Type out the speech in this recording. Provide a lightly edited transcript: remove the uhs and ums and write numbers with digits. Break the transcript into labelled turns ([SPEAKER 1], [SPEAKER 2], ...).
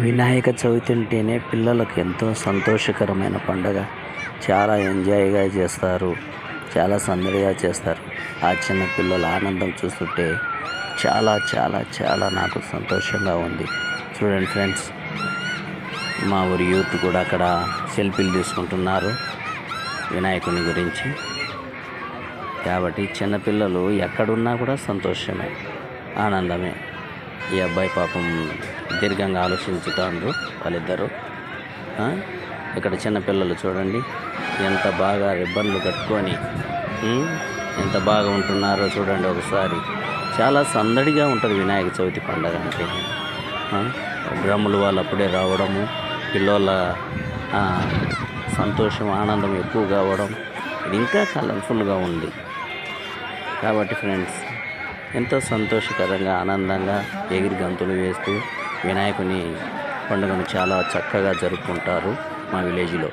[SPEAKER 1] వినాయక చవితి అంటేనే పిల్లలకు ఎంతో సంతోషకరమైన పండగ. చాలా ఎంజాయ్గా చేస్తారు, చాలా సందడిగా చేస్తారు. ఆ చిన్న పిల్లల ఆనందం చూస్తుంటే చాలా చాలా చాలా నాకు సంతోషంగా ఉంది. చూడండి ఫ్రెండ్స్, మా ఊరి యూత్ కూడా అక్కడ సెల్ఫీలు తీసుకుంటున్నారు వినాయకుని గురించి. కాబట్టి చిన్నపిల్లలు ఎక్కడున్నా కూడా సంతోషమే, ఆనందమే. ఈ అబ్బాయి పాపం దీర్ఘంగా ఆలోచించుతాండ్రు వాళ్ళిద్దరూ. ఇక్కడ చిన్నపిల్లలు చూడండి ఎంత బాగా రిబ్బన్లు కట్టుకొని ఎంత బాగా ఉంటున్నారో చూడండి ఒకసారి. చాలా సందడిగా ఉంటుంది వినాయక చవితి పండుగ అంటే. డ్రమ్ములు వాళ్ళు అప్పుడే రావడము, పిల్లల సంతోషం ఆనందం ఎక్కువగా అవ్వడం, ఇది ఇంకా కలర్ఫుల్గా ఉంది. కాబట్టి ఫ్రెండ్స్, ఎంతో సంతోషకరంగా ఆనందంగా ఎగిరి గంతులు వేస్తూ వినాయకుని పండుగను చాలా చక్కగా జరుపుకుంటారు మా విలేజ్లో.